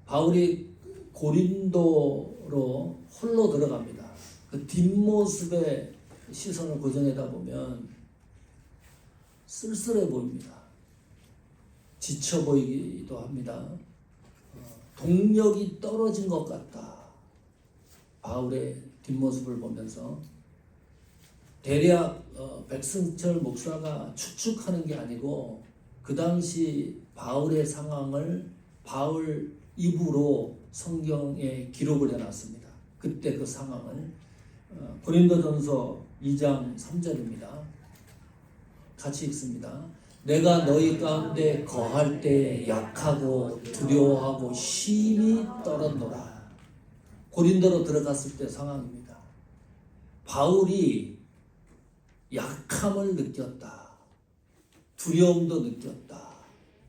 바울이 고린도로 홀로 들어갑니다. 그 뒷모습에 시선을 고정하다 보면 쓸쓸해 보입니다. 지쳐 보이기도 합니다. 동력이 떨어진 것 같다. 바울의 뒷모습을 보면서 대략 백승철 목사가 추측하는 게 아니고 그 당시 바울의 상황을 바울 입으로 성경에 기록을 해놨습니다. 그때 그 상황을 고린도전서 2장 3절입니다. 같이 읽습니다. 내가 너희 가운데 거할 때 약하고 두려워하고 심히 떨었노라. 고린도로 들어갔을 때 상황입니다. 바울이 약함을 느꼈다. 두려움도 느꼈다.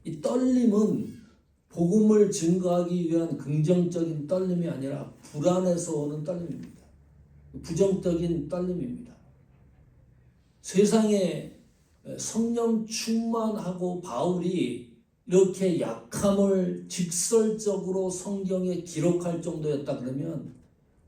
이 떨림은 복음을 증거하기 위한 긍정적인 떨림이 아니라 불안에서 오는 떨림입니다. 부정적인 떨림입니다. 세상에 성령 충만하고 바울이 이렇게 약함을 직설적으로 성경에 기록할 정도였다 그러면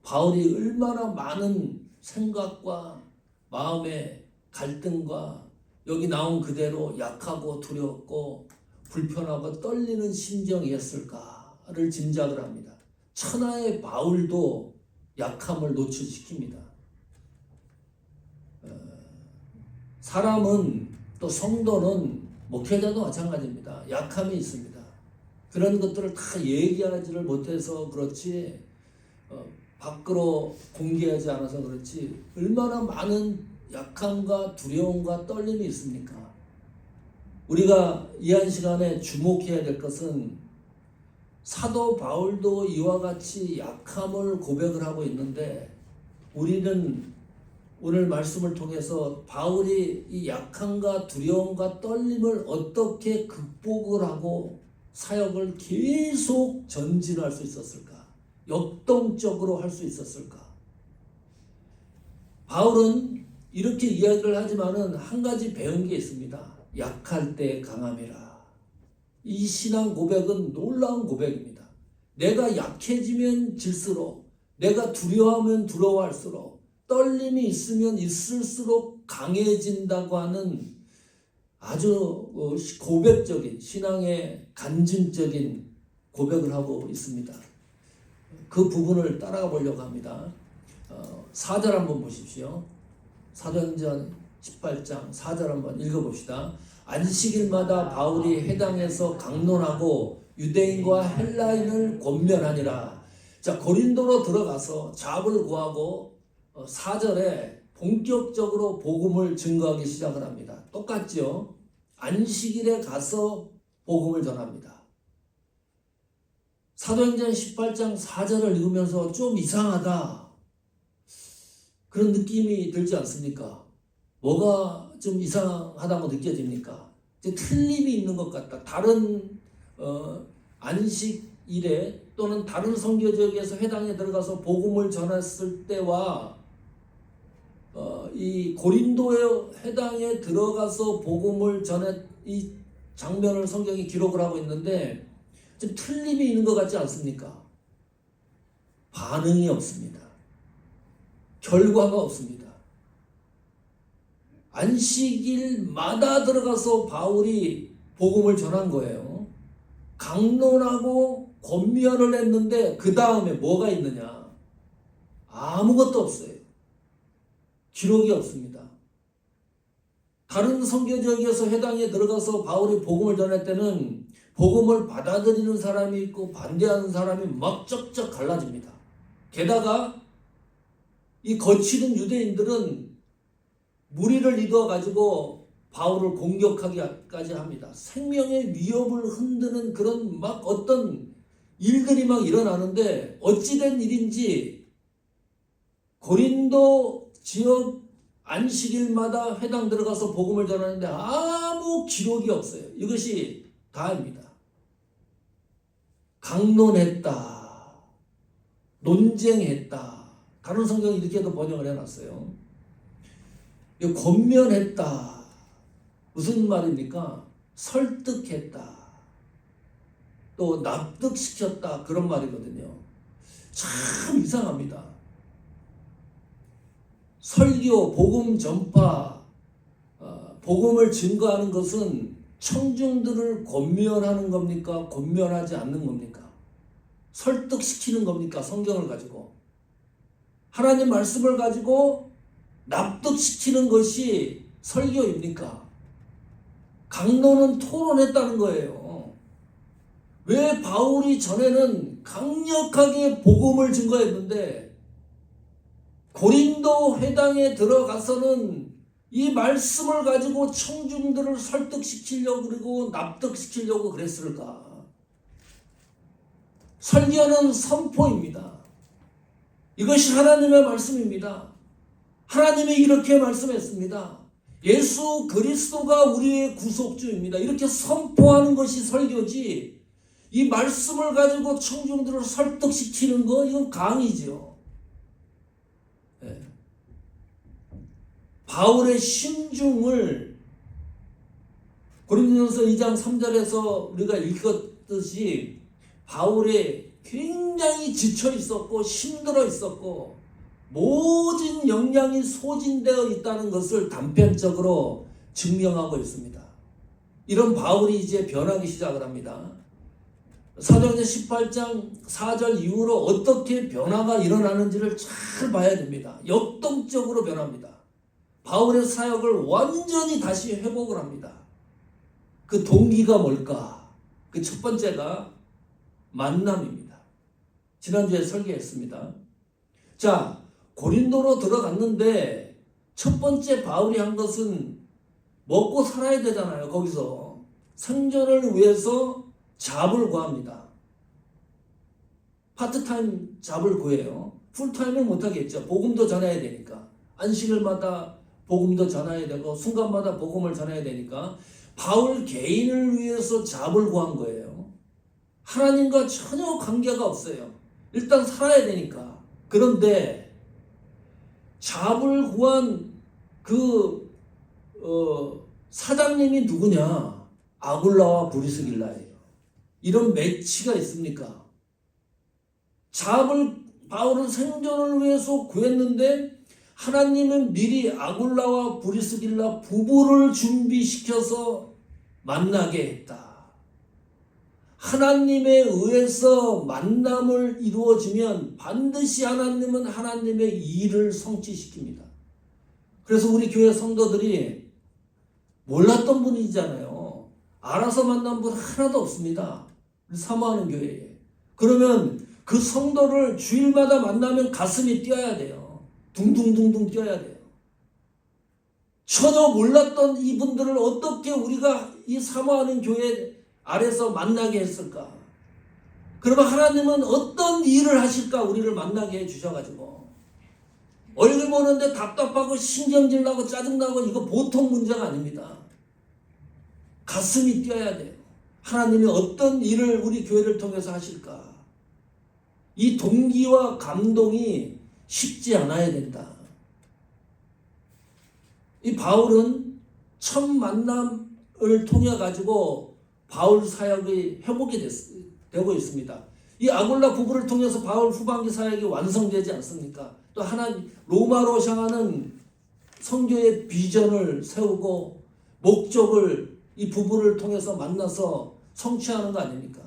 바울이 얼마나 많은 생각과 마음의 갈등과 여기 나온 그대로 약하고 두렵고 불편하고 떨리는 심정이었을까를 짐작을 합니다. 천하의 바울도 약함을 노출시킵니다. 사람은 또 성도는 목회자도 마찬가지입니다. 약함이 있습니다. 그런 것들을 다 얘기하지를 못해서 그렇지 밖으로 공개하지 않아서 그렇지 얼마나 많은 약함과 두려움과 떨림이 있습니까? 우리가 이 한 시간에 주목해야 될 것은 사도 바울도 이와 같이 약함을 고백을 하고 있는데 우리는 오늘 말씀을 통해서 바울이 이 약함과 두려움과 떨림을 어떻게 극복을 하고 사역을 계속 전진할 수 있었을까? 역동적으로 할 수 있었을까? 바울은 이렇게 이야기를 하지만은 한 가지 배운 게 있습니다. 약할 때 강함이라. 이 신앙 고백은 놀라운 고백입니다. 내가 약해지면 질수록, 내가 두려워하면 두려워할수록, 떨림이 있으면 있을수록 강해진다고 하는 아주 고백적인 신앙의 간증적인 고백을 하고 있습니다. 그 부분을 따라가 보려고 합니다. 4절 한번 보십시오. 사도행전 18장 4절 한번 읽어봅시다. 안식일마다 바울이 회당에서 강론하고 유대인과 헬라인을 권면하니라. 자, 고린도로 들어가서 잡을 구하고 4절에 본격적으로 복음을 증거하기 시작을 합니다. 똑같죠? 안식일에 가서 복음을 전합니다. 사도행전 18장 4절을 읽으면서 좀 이상하다. 그런 느낌이 들지 않습니까? 뭐가 좀 이상하다고 느껴집니까? 틀림이 있는 것 같다. 다른 안식일에 또는 다른 선교지역에서 회당에 들어가서 복음을 전했을 때와 이 고린도의 회당에 들어가서 복음을 전해 이 장면을 성경이 기록을 하고 있는데 좀 틀림이 있는 것 같지 않습니까? 반응이 없습니다. 결과가 없습니다. 안식일마다 들어가서 바울이 복음을 전한 거예요. 강론하고 권면을 했는데 그 다음에 뭐가 있느냐? 아무것도 없어요. 기록이 없습니다. 다른 선교지역에서 회당에 들어가서 바울이 복음을 전할 때는 복음을 받아들이는 사람이 있고 반대하는 사람이 막 쩍쩍 갈라집니다. 게다가 이 거칠은 유대인들은 무리를 이루어가지고 바울을 공격하기까지 합니다. 생명의 위협을 흔드는 그런 막 어떤 일들이 막 일어나는데 어찌된 일인지 고린도 지역 안식일마다 회당 들어가서 복음을 전하는데 아무 기록이 없어요. 이것이 다입니다. 강론했다. 논쟁했다. 다른 성경이 이렇게도 번역을 해놨어요. 권면했다. 무슨 말입니까? 설득했다. 또 납득시켰다 그런 말이거든요. 참 이상합니다. 설교, 복음 전파, 복음을 증거하는 것은 청중들을 권면하는 겁니까? 권면하지 않는 겁니까? 설득시키는 겁니까? 성경을 가지고. 하나님 말씀을 가지고 납득시키는 것이 설교입니까? 강론은 토론했다는 거예요. 왜 바울이 전에는 강력하게 복음을 증거했는데 고린도 회당에 들어가서는 이 말씀을 가지고 청중들을 설득시키려고 그리고 납득시키려고 그랬을까? 설교는 선포입니다. 이것이 하나님의 말씀입니다. 하나님이 이렇게 말씀했습니다. 예수 그리스도가 우리의 구속주입니다. 이렇게 선포하는 것이 설교지, 이 말씀을 가지고 청중들을 설득시키는 거, 이건 강의죠. 네. 바울의 심중을 고린도전서 2장 3절에서 우리가 읽었듯이 바울이 굉장히 지쳐 있었고 힘들어 있었고 모든 역량이 소진되어 있다는 것을 단편적으로 증명하고 있습니다. 이런 바울이 이제 변하기 시작을 합니다. 사도행전 18장 4절 이후로 어떻게 변화가 일어나는지를 잘 봐야 됩니다. 역동적으로 변합니다. 바울의 사역을 완전히 다시 회복을 합니다. 그 동기가 뭘까? 그 첫 번째가 만남입니다. 지난주에 설계했습니다. 자, 고린도로 들어갔는데 첫 번째 바울이 한 것은 먹고 살아야 되잖아요. 거기서 생존을 위해서 잡을 구합니다. 파트타임 잡을 구해요. 풀타임은 못하겠죠. 복음도 전해야 되니까. 안식일마다 복음도 전해야 되고 순간마다 복음을 전해야 되니까 바울 개인을 위해서 잡을 구한 거예요. 하나님과 전혀 관계가 없어요. 일단 살아야 되니까. 그런데 잡을 구한 그 사장님이 누구냐? 아굴라와 브리스길라예요. 이런 매치가 있습니까? 바울은 생존을 위해서 구했는데 하나님은 미리 아굴라와 브리스길라 부부를 준비시켜서 만나게 했다. 하나님에 의해서 만남을 이루어지면 반드시 하나님은 하나님의 일을 성취시킵니다. 그래서 우리 교회 성도들이 몰랐던 분이잖아요. 알아서 만난 분 하나도 없습니다. 사모하는 교회에. 그러면 그 성도를 주일마다 만나면 가슴이 뛰어야 돼요. 둥둥둥둥 뛰어야 돼요. 전혀 몰랐던 이분들을 어떻게 우리가 이 사모하는 교회 아래서 만나게 했을까? 그러면 하나님은 어떤 일을 하실까? 우리를 만나게 해주셔가지고 얼굴 보는데 답답하고 신경질 나고 짜증나고 이거 보통 문제가 아닙니다. 가슴이 뛰어야 돼요. 하나님이 어떤 일을 우리 교회를 통해서 하실까? 이 동기와 감동이 쉽지 않아야 된다. 이 바울은 첫 만남을 통해 가지고 바울 사역이 회복이 되고 있습니다. 이 아굴라 부부를 통해서 바울 후반기 사역이 완성되지 않습니까? 또 하나님 로마로 향하는 선교의 비전을 세우고 목적을 이 부부를 통해서 만나서 성취하는 거 아닙니까?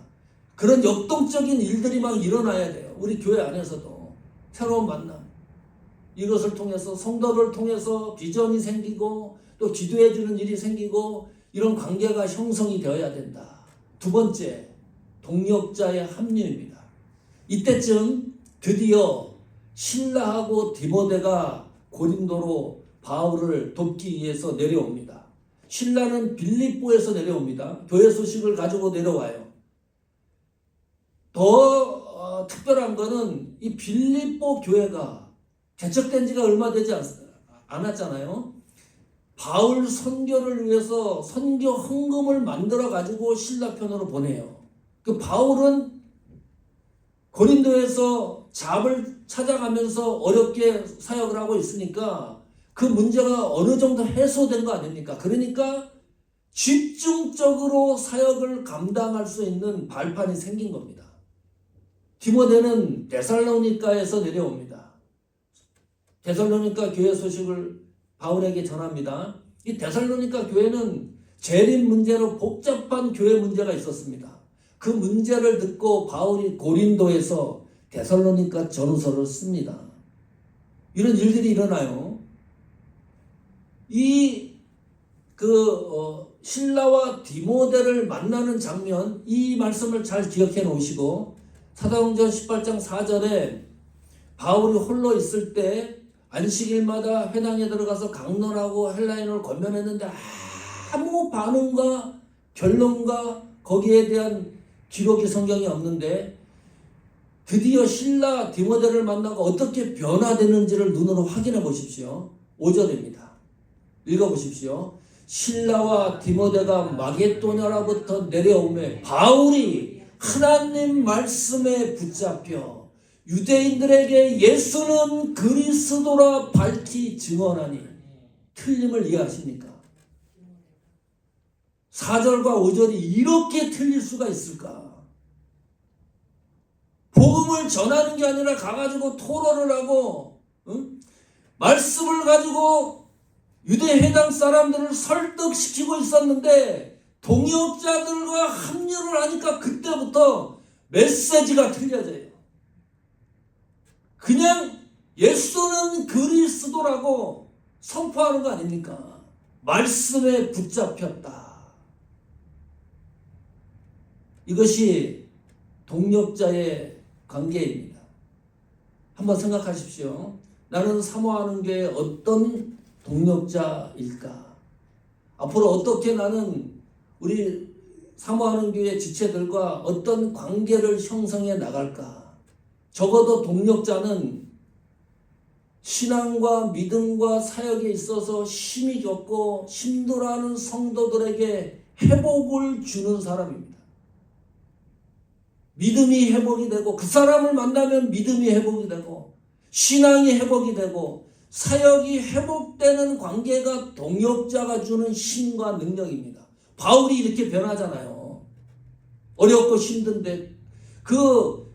그런 역동적인 일들이 막 일어나야 돼요. 우리 교회 안에서도 새로운 만남. 이것을 통해서 성도를 통해서 비전이 생기고 또 기도해 주는 일이 생기고 이런 관계가 형성이 되어야 된다. 두 번째, 동역자의 합류입니다. 이때쯤 드디어 실라하고 디모데가 고린도로 바울을 돕기 위해서 내려옵니다. 실라는 빌립보에서 내려옵니다. 교회 소식을 가지고 내려와요. 더 특별한 거는 이 빌립보 교회가 개척된 지가 얼마 되지 않았잖아요. 바울 선교를 위해서 선교 헌금을 만들어 가지고 신라 편으로 보내요. 그 바울은 고린도에서 잡을 찾아가면서 어렵게 사역을 하고 있으니까 그 문제가 어느 정도 해소된 거 아닙니까? 그러니까 집중적으로 사역을 감당할 수 있는 발판이 생긴 겁니다. 디모데는 데살로니가에서 내려옵니다. 데살로니가 교회 소식을 바울에게 전합니다. 이 데살로니가 교회는 재림 문제로 복잡한 교회 문제가 있었습니다. 그 문제를 듣고 바울이 고린도에서 데살로니가 전후서를 씁니다. 이런 일들이 일어나요. 신라와 디모데를 만나는 장면, 이 말씀을 잘 기억해 놓으시고, 사도행전 18장 4절에 바울이 홀로 있을 때 안식일마다 회당에 들어가서 강론하고 헬라인을 권면했는데 아무 반응과 결론과 거기에 대한 기록이 성경에 없는데, 드디어 신라 디모데를 만나고 어떻게 변화되는지를 눈으로 확인해 보십시오. 5절입니다. 읽어보십시오. 신라와 디모데가 마게도냐로부터 내려오매 바울이 하나님 말씀에 붙잡혀 유대인들에게 예수는 그리스도라 밝히 증언하니. 틀림을 이해하십니까? 4절과 5절이 이렇게 틀릴 수가 있을까? 복음을 전하는 게 아니라 가가지고 토론을 하고 말씀을 가지고 유대 회당 사람들을 설득시키고 있었는데 동역자들과 합류를 하니까 그때부터 메시지가 틀려져요. 그냥 예수는 그리스도라고 선포하는 거 아닙니까? 말씀에 붙잡혔다. 이것이 동역자의 관계입니다. 한번 생각하십시오. 나는 사모하는 게 어떤 동역자일까? 앞으로 어떻게 나는 우리 사모하는 교회 지체들과 어떤 관계를 형성해 나갈까? 적어도 동역자는 신앙과 믿음과 사역에 있어서 힘이 좋고 힘들어하는 성도들에게 회복을 주는 사람입니다. 믿음이 회복이 되고 그 사람을 만나면 믿음이 회복이 되고 신앙이 회복이 되고 사역이 회복되는 관계가 동역자가 주는 힘과 능력입니다. 바울이 이렇게 변하잖아요. 어렵고 힘든데 그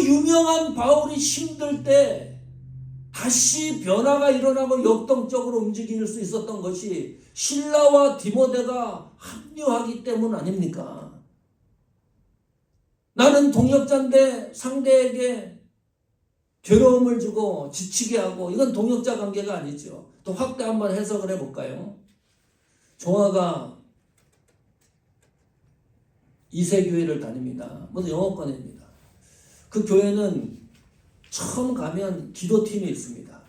유명한 바울이 힘들 때 다시 변화가 일어나고 역동적으로 움직일 수 있었던 것이 신라와 디모데가 합류하기 때문 아닙니까? 나는 동역자인데 상대에게 괴로움을 주고 지치게 하고 이건 동역자 관계가 아니죠. 또 확대 한번 해석을 해볼까요? 종아가 이세교회를 다닙니다. 모두 영어권입니다. 그 교회는 처음 가면 기도팀이 있습니다.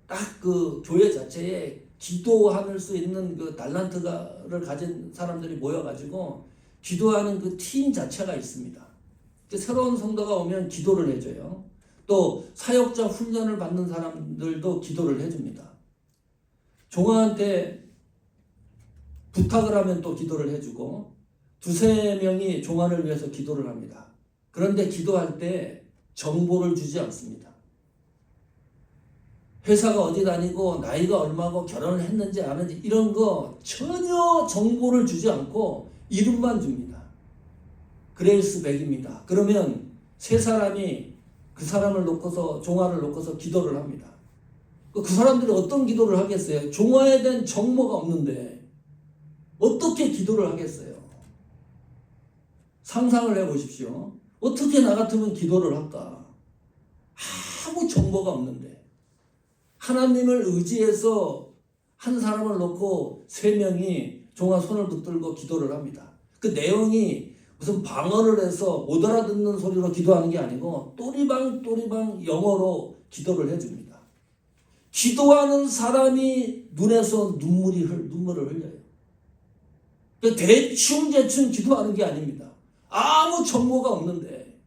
딱 그 교회 자체에 기도할 수 있는 그 달란트를 가진 사람들이 모여가지고 기도하는 그 팀 자체가 있습니다. 새로운 성도가 오면 기도를 해줘요. 또 사역자 훈련을 받는 사람들도 기도를 해줍니다. 종아한테 부탁을 하면 또 기도를 해주고 두세 명이 종아를 위해서 기도를 합니다. 그런데 기도할 때 정보를 주지 않습니다. 회사가 어디 다니고 나이가 얼마고 결혼을 했는지 안 했는지 이런 거 전혀 정보를 주지 않고 이름만 줍니다. 그레이스백입니다. 그러면 세 사람이 그 사람을 놓고서 종아를 놓고서 기도를 합니다. 그 사람들이 어떤 기도를 하겠어요? 종아에 대한 정보가 없는데 어떻게 기도를 하겠어요? 상상을 해보십시오. 어떻게 나 같으면 기도를 할까? 아무 정보가 없는데 하나님을 의지해서 한 사람을 놓고 세 명이 종아 손을 붙들고 기도를 합니다. 그 내용이 무슨 방언을 해서 못 알아듣는 소리로 기도하는 게 아니고 또리방 영어로 기도를 해줍니다. 기도하는 사람이 눈에서 눈물을 흘려요. 대충 기도하는 게 아닙니다. 아무 정보가 없는데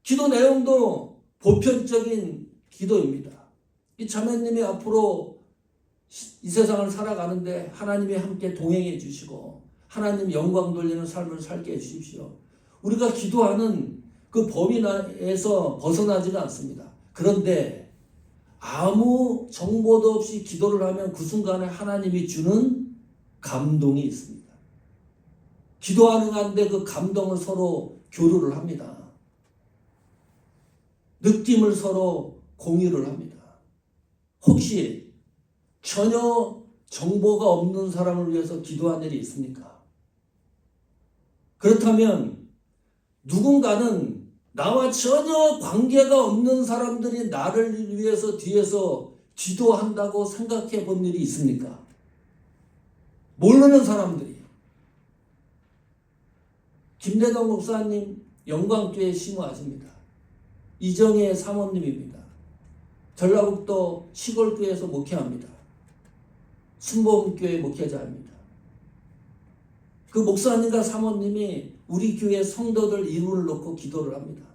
기도 내용도 보편적인 기도입니다. 이 자매님이 앞으로 이 세상을 살아가는데 하나님이 함께 동행해 주시고 하나님 영광 돌리는 삶을 살게 해 주십시오. 우리가 기도하는 그 범위 내에서 벗어나지는 않습니다. 그런데 아무 정보도 없이 기도를 하면 그 순간에 하나님이 주는 감동이 있습니다. 기도하는 가운데 그 감동을 서로 교류를 합니다. 느낌을 서로 공유를 합니다. 혹시 전혀 정보가 없는 사람을 위해서 기도한 일이 있습니까? 그렇다면 누군가는 나와 전혀 관계가 없는 사람들이 나를 위해서 뒤에서 기도한다고 생각해 본 일이 있습니까? 모르는 사람들이. 김대동 목사님 영광교회 시무하십니다. 이정혜 사모님입니다. 전라북도 시골교회에서 목회합니다. 순복음교회 목회자입니다. 그 목사님과 사모님이 우리 교회 성도들 이름을 놓고 기도를 합니다.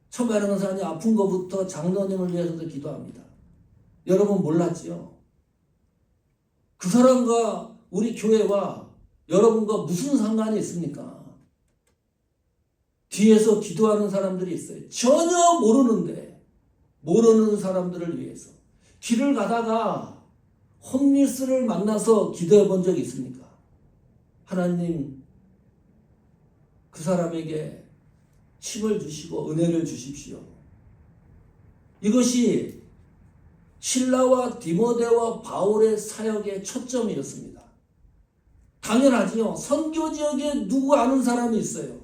처음에는 목사님이 아픈 것부터 장로님을 위해서도 기도합니다. 여러분 몰랐지요? 그 사람과 우리 교회와 여러분과 무슨 상관이 있습니까? 뒤에서 기도하는 사람들이 있어요. 전혀 모르는 사람들을 위해서. 길을 가다가 홈리스를 만나서 기도해 본 적이 있습니까? 하나님, 그 사람에게 힘을 주시고 은혜를 주십시오. 이것이 실라와 디모데와 바울의 사역의 초점이었습니다. 당연하지요. 선교 지역에 누구 아는 사람이 있어요.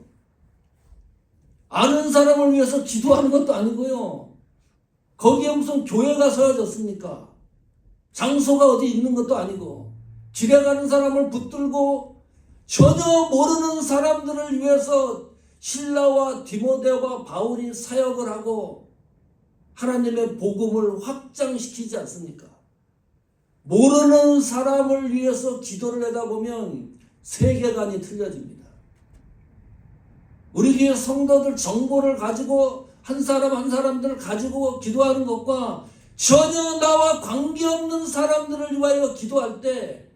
아는 사람을 위해서 기도하는 것도 아니고요. 거기에 무슨 교회가 세워졌습니까? 장소가 어디 있는 것도 아니고 길에 가는 사람을 붙들고 전혀 모르는 사람들을 위해서 실라와 디모데와 바울이 사역을 하고 하나님의 복음을 확장시키지 않습니까? 모르는 사람을 위해서 기도를 하다 보면 세계관이 틀려집니다. 우리 교회 성도들 정보를 가지고 한 사람 한 사람들을 가지고 기도하는 것과 전혀 나와 관계없는 사람들을 위하여 기도할 때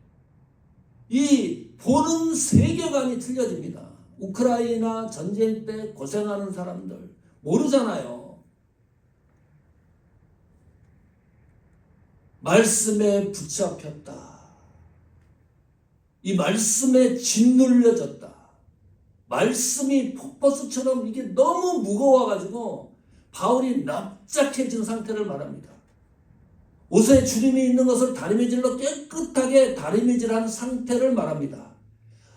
이 보는 세계관이 틀려집니다. 우크라이나 전쟁 때 고생하는 사람들 모르잖아요. 말씀에 붙잡혔다. 이 말씀에 짓눌려졌다. 말씀이 폭포수처럼 이게 너무 무거워가지고 바울이 납작해진 상태를 말합니다. 옷에 주름이 있는 것을 다리미질로 깨끗하게 다리미질한 상태를 말합니다.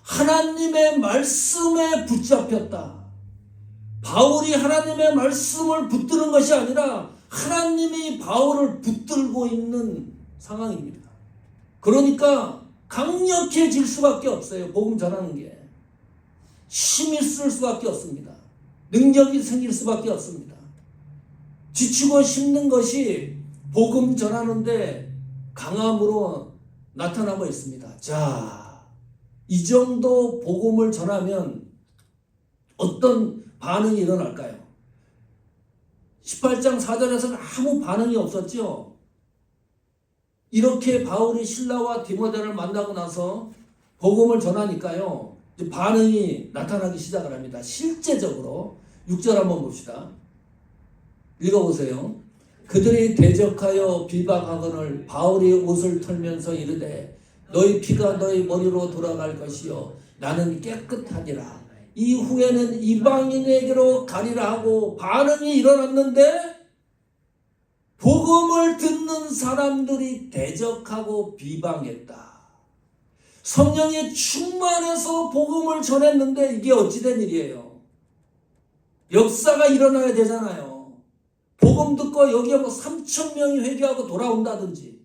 하나님의 말씀에 붙잡혔다. 바울이 하나님의 말씀을 붙드는 것이 아니라 하나님이 바울을 붙들고 있는 상황입니다. 그러니까 강력해질 수밖에 없어요. 복음 전하는 게. 힘이 쓸 수밖에 없습니다. 능력이 생길 수밖에 없습니다. 지치고 힘든 것이 복음 전하는데 강함으로 나타나고 있습니다. 자, 이 정도 복음을 전하면 어떤 반응이 일어날까요? 18장 4절에서는 아무 반응이 없었죠. 이렇게 바울이 실라와 디모데를 만나고 나서 복음을 전하니까요. 반응이 나타나기 시작을 합니다. 실제적으로 6절 한번 봅시다. 읽어보세요. 그들이 대적하여 비방하거늘 바울이 옷을 털면서 이르되 너희 피가 너희 머리로 돌아갈 것이요 나는 깨끗하니라. 이후에는 이방인에게로 가리라 하고 반응이 일어났는데 복음을 듣는 사람들이 대적하고 비방했다. 성령의 충만해서 복음을 전했는데 이게 어찌된 일이에요? 역사가 일어나야 되잖아요. 복음 듣고 여기에 뭐 3,000명이 회개하고 돌아온다든지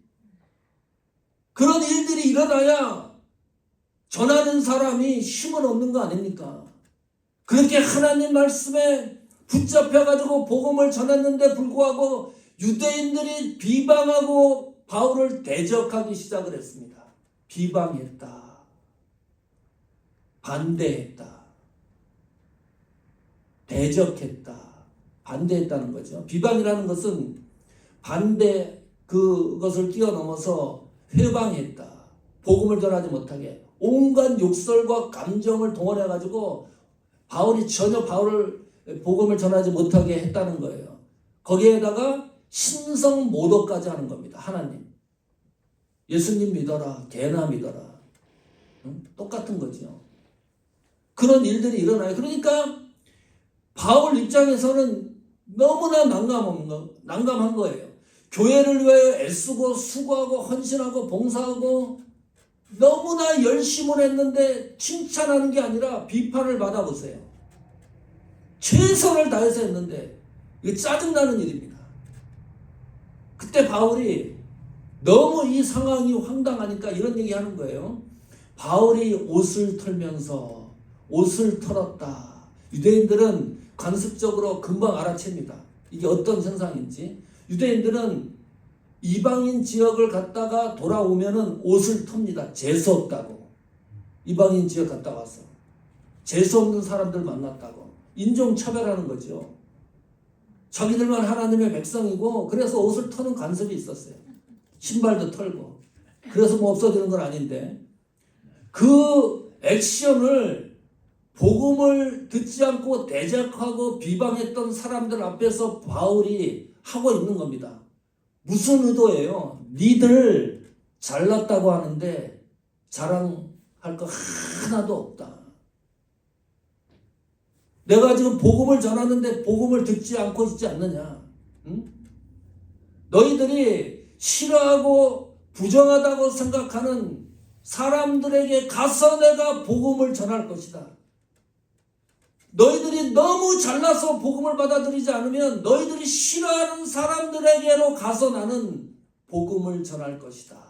그런 일들이 일어나야 전하는 사람이 힘을 얻는 거 아닙니까? 그렇게 하나님 말씀에 붙잡혀가지고 복음을 전했는데 불구하고 유대인들이 비방하고 바울을 대적하기 시작을 했습니다. 비방했다. 반대했다. 대적했다. 반대했다는 거죠. 비방이라는 것은 반대 그것을 뛰어넘어서 회방했다. 복음을 전하지 못하게 온갖 욕설과 감정을 동원해가지고 바울이 전혀 바울을 복음을 전하지 못하게 했다는 거예요. 거기에다가 신성 모독까지 하는 겁니다. 하나님. 예수님 믿어라. 개나 믿어라. 응? 똑같은 거죠. 그런 일들이 일어나요. 그러니까 바울 입장에서는 너무나 난감한 거예요. 교회를 위하여 애쓰고 수고하고 헌신하고 봉사하고 너무나 열심을 했는데 칭찬하는 게 아니라 비판을 받아보세요. 최선을 다해서 했는데 이게 짜증나는 일입니다. 그때 바울이 너무 이 상황이 황당하니까 이런 얘기 하는 거예요. 바울이 옷을 털면서 옷을 털었다. 유대인들은 관습적으로 금방 알아챕니다. 이게 어떤 현상인지. 유대인들은 이방인 지역을 갔다가 돌아오면은 옷을 텁니다. 재수 없다고. 이방인 지역 갔다 와서 재수 없는 사람들 만났다고. 인종차별하는 거죠. 자기들만 하나님의 백성이고 그래서 옷을 터는 관습이 있었어요. 신발도 털고. 그래서 뭐 없어지는 건 아닌데 그 액션을 복음을 듣지 않고 대적하고 비방했던 사람들 앞에서 바울이 하고 있는 겁니다. 무슨 의도예요? 니들 잘났다고 하는데 자랑할 거 하나도 없다. 내가 지금 복음을 전하는데 복음을 듣지 않고 있지 않느냐? 응? 너희들이 싫어하고 부정하다고 생각하는 사람들에게 가서 내가 복음을 전할 것이다. 너희들이 너무 잘나서 복음을 받아들이지 않으면 너희들이 싫어하는 사람들에게로 가서 나는 복음을 전할 것이다.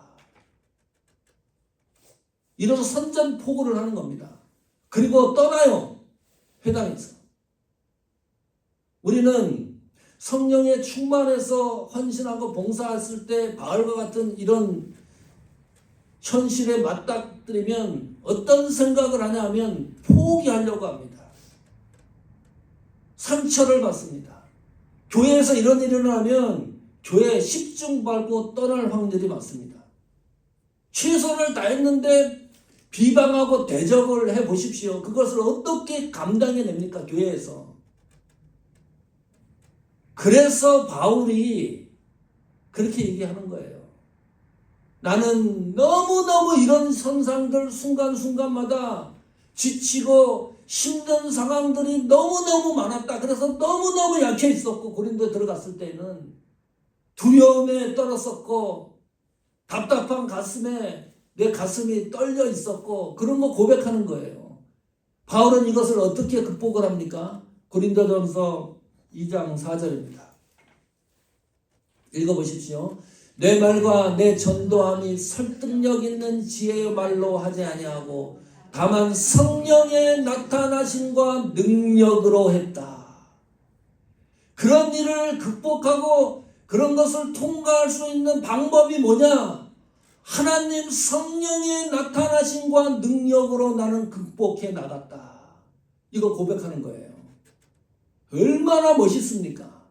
이런 선전포고를 하는 겁니다. 그리고 떠나요. 회당에서. 우리는 성령에 충만해서 헌신하고 봉사했을 때 바울과 같은 이런 현실에 맞닥뜨리면 어떤 생각을 하냐 하면 포기하려고 합니다. 상처를 받습니다. 교회에서 이런 일이 일어나면 교회 10중 밟고 떠날 확률이 많습니다. 최선을 다했는데 비방하고 대적을 해보십시오. 그것을 어떻게 감당해냅니까? 교회에서. 그래서 바울이 그렇게 얘기하는 거예요. 나는 너무너무 이런 선상들 순간순간마다 지치고 힘든 상황들이 너무너무 많았다. 그래서 너무너무 약해 있었고 고린도에 들어갔을 때는 두려움에 떨었었고 답답한 가슴에 내 가슴이 떨려 있었고 그런 거 고백하는 거예요. 바울은 이것을 어떻게 극복을 합니까? 고린도전서 2장 4절입니다. 읽어보십시오. 내 말과 내 전도함이 설득력 있는 지혜의 말로 하지 아니하고 다만 성령의 나타나심과 능력으로 했다. 그런 일을 극복하고 그런 것을 통과할 수 있는 방법이 뭐냐? 하나님 성령의 나타나심과 능력으로 나는 극복해 나갔다. 이거 고백하는 거예요. 얼마나 멋있습니까?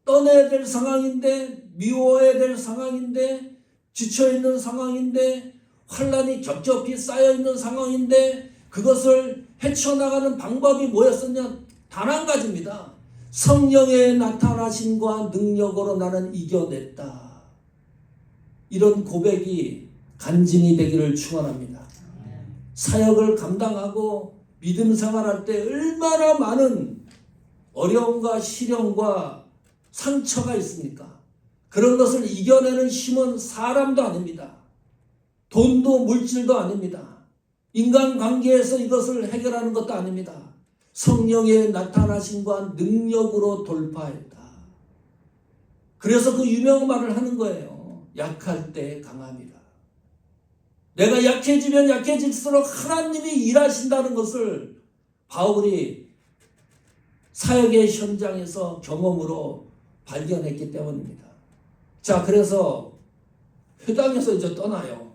떠나야 될 상황인데, 미워해야 될 상황인데, 지쳐있는 상황인데, 환란이 겹겹이 쌓여있는 상황인데 그것을 헤쳐나가는 방법이 뭐였었냐? 단 한 가지입니다. 성령의 나타나심과 능력으로 나는 이겨냈다. 이런 고백이 간증이 되기를 축원합니다. 사역을 감당하고 믿음 생활할 때 얼마나 많은 어려움과 시련과 상처가 있습니까? 그런 것을 이겨내는 힘은 사람도 아닙니다. 돈도 물질도 아닙니다. 인간관계에서 이것을 해결하는 것도 아닙니다. 성령의 나타나심과 능력으로 돌파했다. 그래서 그 유명한 말을 하는 거예요. 약할 때 강합니다. 내가 약해지면 약해질수록 하나님이 일하신다는 것을 바울이 사역의 현장에서 경험으로 발견했기 때문입니다. 자, 그래서 회당에서 이제 떠나요.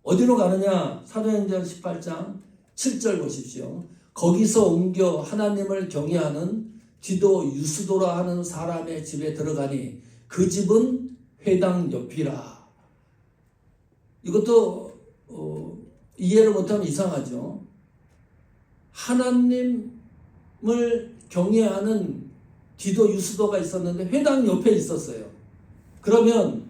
어디로 가느냐? 사도행전 18장 7절 보십시오. 거기서 옮겨 하나님을 경외하는 디도 유스도라 하는 사람의 집에 들어가니 그 집은 회당 옆이라. 이것도 이해를 못하면 이상하죠. 하나님을 경외하는 디도 유스도가 있었는데 회당 옆에 있었어요. 그러면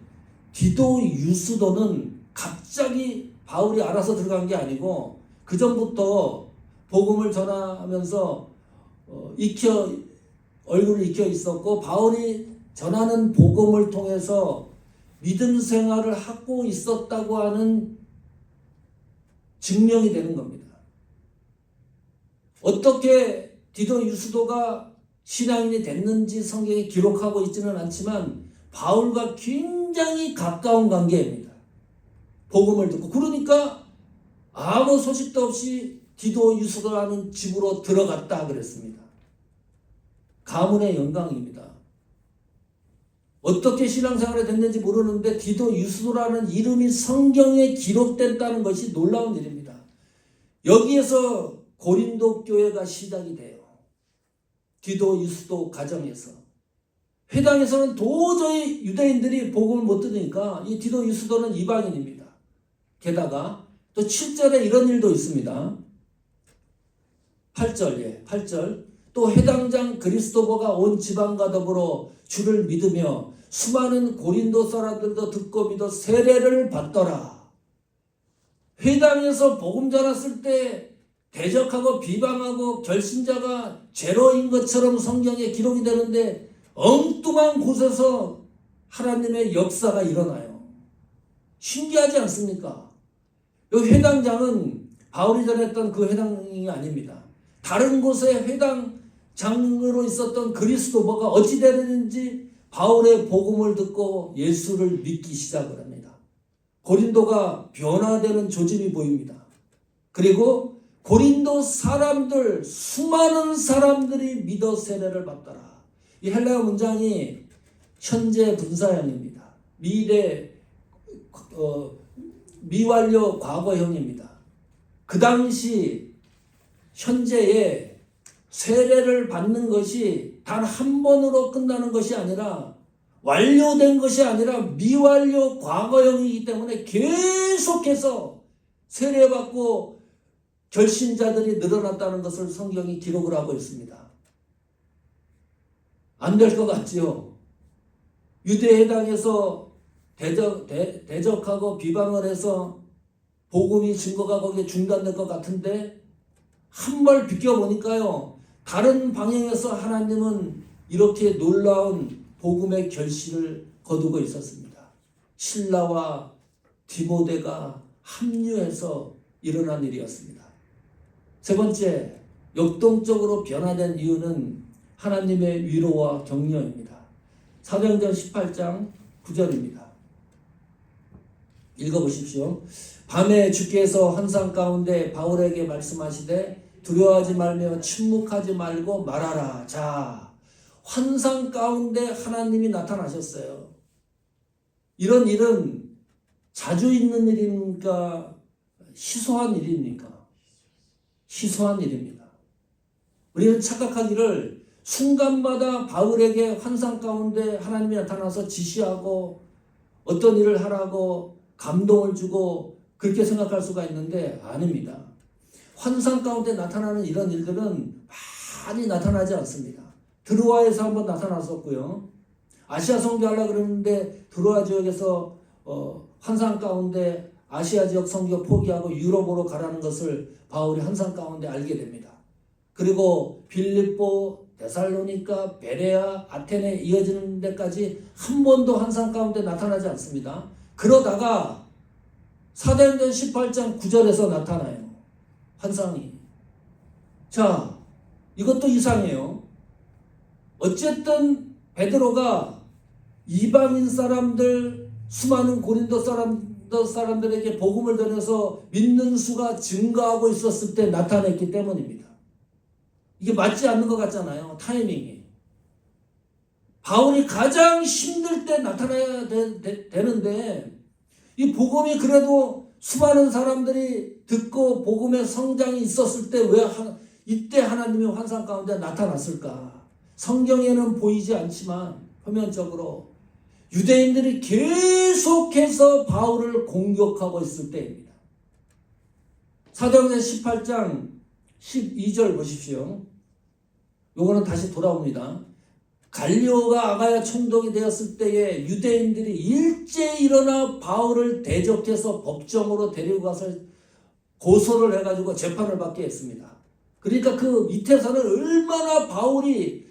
디도 유스도는 갑자기 바울이 알아서 들어간 게 아니고 그 전부터 복음을 전하면서 얼굴을 익혀 있었고 바울이 전하는 복음을 통해서 믿음 생활을 하고 있었다고 하는 증명이 되는 겁니다. 어떻게 디도 유스도가 신앙인이 됐는지 성경에 기록하고 있지는 않지만 바울과 굉장히 가까운 관계입니다. 복음을 듣고 그러니까 아무 소식도 없이 디도 유스도라는 집으로 들어갔다 그랬습니다. 가문의 영광입니다. 어떻게 신앙생활이 됐는지 모르는데 디도 유스도라는 이름이 성경에 기록됐다는 것이 놀라운 일입니다. 여기에서 고린도 교회가 시작이 돼요. 디도 유스도 가정에서. 회당에서는 도저히 유대인들이 복음을 못 들으니까 이 디도 유스도는 이방인입니다. 게다가 또 7절에 이런 일도 있습니다. 8절. 또 회당장 그리스도보가 온 지방과 더불어 주를 믿으며 수많은 고린도 사람들도 듣고 믿어 세례를 받더라. 회당에서 복음 전했을 때 대적하고 비방하고 결신자가 제로인 것처럼 성경에 기록이 되는데 엉뚱한 곳에서 하나님의 역사가 일어나요. 신기하지 않습니까? 이 회당장은 바울이 전했던 그 회당이 아닙니다. 다른 곳에 회당장으로 있었던 그리스도보가 어찌 되는지 바울의 복음을 듣고 예수를 믿기 시작을 합니다. 고린도가 변화되는 조짐이 보입니다. 그리고 고린도 사람들, 수많은 사람들이 믿어 세례를 받더라. 이 헬라어 문장이 현재 분사형입니다. 미완료 과거형입니다. 그 당시 현재에 세례를 받는 것이 단 한 번으로 끝나는 것이 아니라 완료된 것이 아니라 미완료 과거형이기 때문에 계속해서 세례받고 결신자들이 늘어났다는 것을 성경이 기록을 하고 있습니다. 안 될 것 같지요? 유대회당에서 대적하고 비방을 해서 복음이 증거가 거기에 중단될 것 같은데 한 발 비껴보니까요. 다른 방향에서 하나님은 이렇게 놀라운 복음의 결실을 거두고 있었습니다. 실라와 디모데가 합류해서 일어난 일이었습니다. 세 번째, 역동적으로 변화된 이유는 하나님의 위로와 격려입니다. 사도행전 18장 9절입니다. 읽어보십시오. 밤에 주께서 환상 가운데 바울에게 말씀하시되 두려워하지 말며 침묵하지 말고 말하라. 자, 환상 가운데 하나님이 나타나셨어요. 이런 일은 자주 있는 일입니까? 희소한 일입니까? 희소한 일입니다. 우리는 착각하기를 순간마다 바울에게 환상 가운데 하나님이 나타나서 지시하고 어떤 일을 하라고 감동을 주고 그렇게 생각할 수가 있는데 아닙니다. 환상 가운데 나타나는 이런 일들은 많이 나타나지 않습니다. 드로아에서 한번 나타났었고요. 아시아 선교하려고 그러는데 드로아 지역에서 환상 가운데 아시아 지역 선교 포기하고 유럽으로 가라는 것을 바울이 환상 가운데 알게 됩니다. 그리고 빌립보, 데살로니가, 베레아, 아테네 이어지는 데까지 한 번도 환상 가운데 나타나지 않습니다. 그러다가 사도행전 18장 9절에서 나타나요. 환상이. 자, 이것도 이상해요. 어쨌든 베드로가 이방인 사람들, 수많은 고린도 사람들에게 복음을 전해서 믿는 수가 증가하고 있었을 때 나타냈기 때문입니다. 이게 맞지 않는 것 같잖아요. 타이밍이. 바울이 가장 힘들 때 나타나야 되는데 이 복음이 그래도 수많은 사람들이 듣고 복음의 성장이 있었을 때 왜 이때 하나님의 환상 가운데 나타났을까? 성경에는 보이지 않지만 표면적으로 유대인들이 계속해서 바울을 공격하고 있을 때입니다. 사도행전 18장 12절 보십시오. 요거는 다시 돌아옵니다. 갈리오가 아가야 총독이 되었을 때에 유대인들이 일제히 일어나 바울을 대적해서 법정으로 데리고 가서 고소를 해가지고 재판을 받게 했습니다. 그러니까 그 밑에서는 얼마나 바울이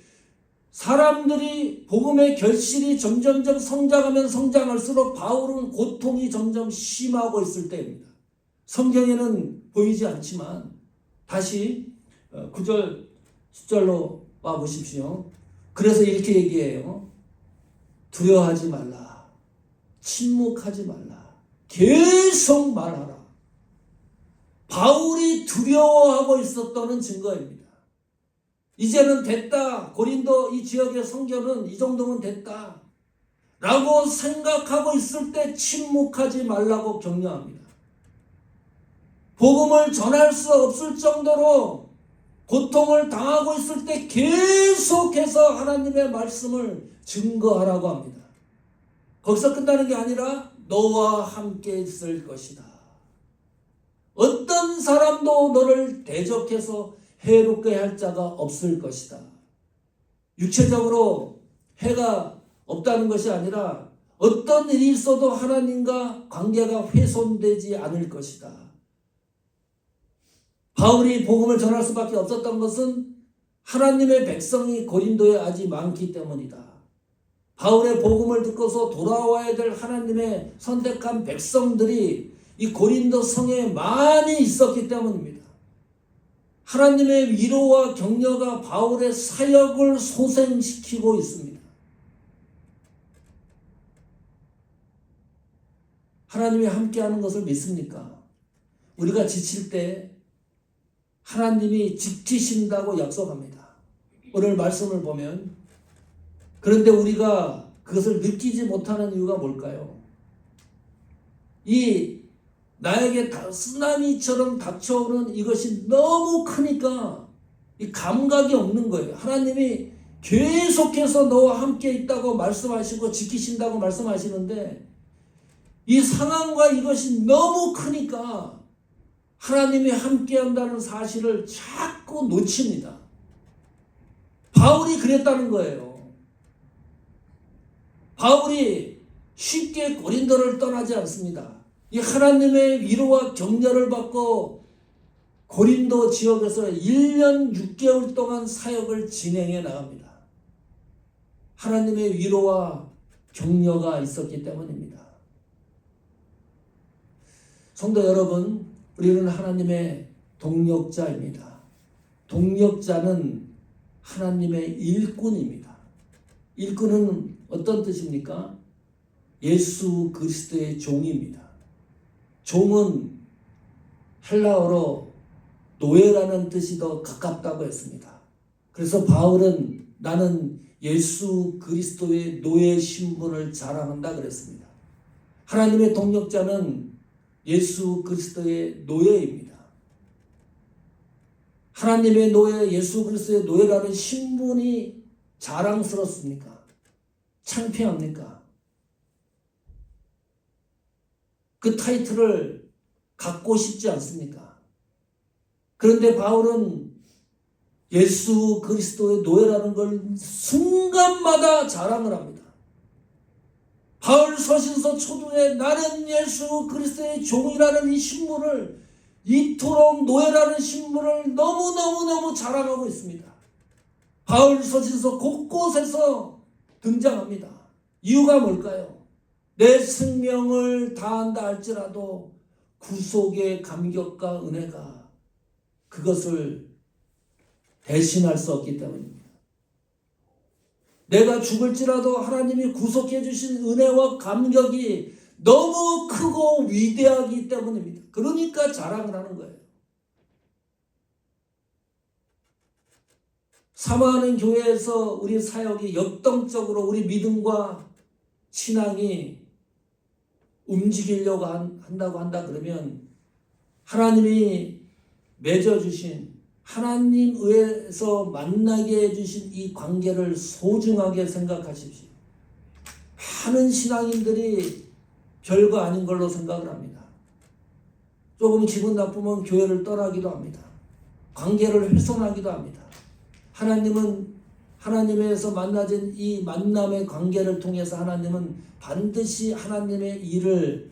사람들이 복음의 결실이 점점점 성장하면 성장할수록 바울은 고통이 점점 심하고 있을 때입니다. 성경에는 보이지 않지만 다시 9절 10절로 와보십시오. 그래서 이렇게 얘기해요. 두려워하지 말라. 침묵하지 말라. 계속 말하라. 바울이 두려워하고 있었다는 증거입니다. 이제는 됐다. 고린도 이 지역의 선교는 이 정도면 됐다. 라고 생각하고 있을 때 침묵하지 말라고 격려합니다. 복음을 전할 수 없을 정도로 고통을 당하고 있을 때 계속해서 하나님의 말씀을 증거하라고 합니다. 거기서 끝나는 게 아니라 너와 함께 있을 것이다. 어떤 사람도 너를 대적해서 해롭게 할 자가 없을 것이다. 육체적으로 해가 없다는 것이 아니라 어떤 일이 있어도 하나님과 관계가 훼손되지 않을 것이다. 바울이 복음을 전할 수밖에 없었던 것은 하나님의 백성이 고린도에 아직 많기 때문이다. 바울의 복음을 듣고서 돌아와야 될 하나님의 선택한 백성들이 이 고린도 성에 많이 있었기 때문입니다. 하나님의 위로와 격려가 바울의 사역을 소생시키고 있습니다. 하나님이 함께하는 것을 믿습니까? 우리가 지칠 때 하나님이 지키신다고 약속합니다. 오늘 말씀을 보면 그런데 우리가 그것을 느끼지 못하는 이유가 뭘까요? 이 나에게 쓰나미처럼 닥쳐오는 이것이 너무 크니까 이 감각이 없는 거예요. 하나님이 계속해서 너와 함께 있다고 말씀하시고 지키신다고 말씀하시는데 이 상황과 이것이 너무 크니까 하나님이 함께 한다는 사실을 자꾸 놓칩니다. 바울이 그랬다는 거예요. 바울이 쉽게 고린도를 떠나지 않습니다. 이 하나님의 위로와 격려를 받고 고린도 지역에서 1년 6개월 동안 사역을 진행해 나갑니다. 하나님의 위로와 격려가 있었기 때문입니다. 성도 여러분, 우리는 하나님의 동력자입니다. 동력자는 하나님의 일꾼입니다. 일꾼은 어떤 뜻입니까? 예수 그리스도의 종입니다. 종은 헬라어로 노예라는 뜻이 더 가깝다고 했습니다. 그래서 바울은 나는 예수 그리스도의 노예 신분을 자랑한다 그랬습니다. 하나님의 동력자는 예수 그리스도의 노예입니다. 하나님의 노예, 예수 그리스도의 노예라는 신분이 자랑스럽습니까? 창피합니까? 그 타이틀을 갖고 싶지 않습니까? 그런데 바울은 예수 그리스도의 노예라는 걸 순간마다 자랑을 합니다. 바울 서신서 초두에 나는 예수 그리스도의 종이라는 이 신분을 이토록 노예라는 신분을 너무너무 자랑하고 있습니다. 바울 서신서 곳곳에서 등장합니다. 이유가 뭘까요? 내 생명을 다한다 할지라도 구속의 감격과 은혜가 그것을 대신할 수 없기 때문입니다. 내가 죽을지라도 하나님이 구속해 주신 은혜와 감격이 너무 크고 위대하기 때문입니다. 그러니까 자랑을 하는 거예요. 사모하는 교회에서 우리 사역이 역동적으로 우리 믿음과 신앙이 움직이려고 한다고 한다 그러면 하나님이 맺어주신 하나님 의해서 만나게 해주신 이 관계를 소중하게 생각하십시오. 많은 신앙인들이 별거 아닌 걸로 생각을 합니다. 조금 기분 나쁘면 교회를 떠나기도 합니다. 관계를 훼손하기도 합니다. 하나님은 하나님에서 만나진 이 만남의 관계를 통해서 하나님은 반드시 하나님의 일을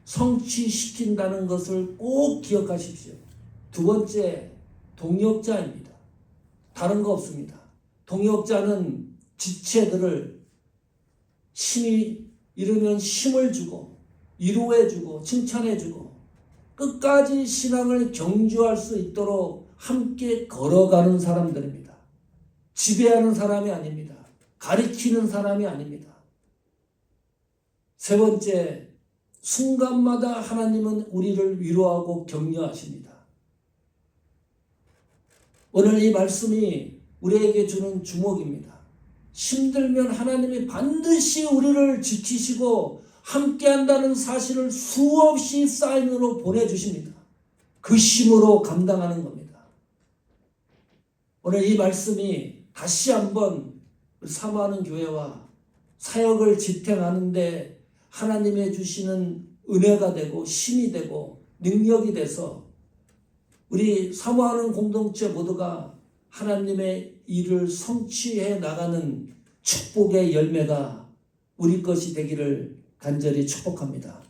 성취시킨다는 것을 꼭 기억하십시오. 두 번째, 동역자입니다. 다른 거 없습니다. 동역자는 지체들을 힘이 이르면 힘을 주고 위로해주고 칭찬해주고 끝까지 신앙을 경주할 수 있도록 함께 걸어가는 사람들입니다. 지배하는 사람이 아닙니다. 가리키는 사람이 아닙니다. 세 번째, 순간마다 하나님은 우리를 위로하고 격려하십니다. 오늘 이 말씀이 우리에게 주는 주목입니다. 힘들면 하나님이 반드시 우리를 지키시고 함께한다는 사실을 수없이 사인으로 보내주십니다. 그 힘으로 감당하는 겁니다. 오늘 이 말씀이 다시 한번 사모하는 교회와 사역을 지탱하는데 하나님의 주시는 은혜가 되고 힘이 되고 능력이 돼서 우리 사모하는 공동체 모두가 하나님의 일을 성취해 나가는 축복의 열매가 우리 것이 되기를 간절히 축복합니다.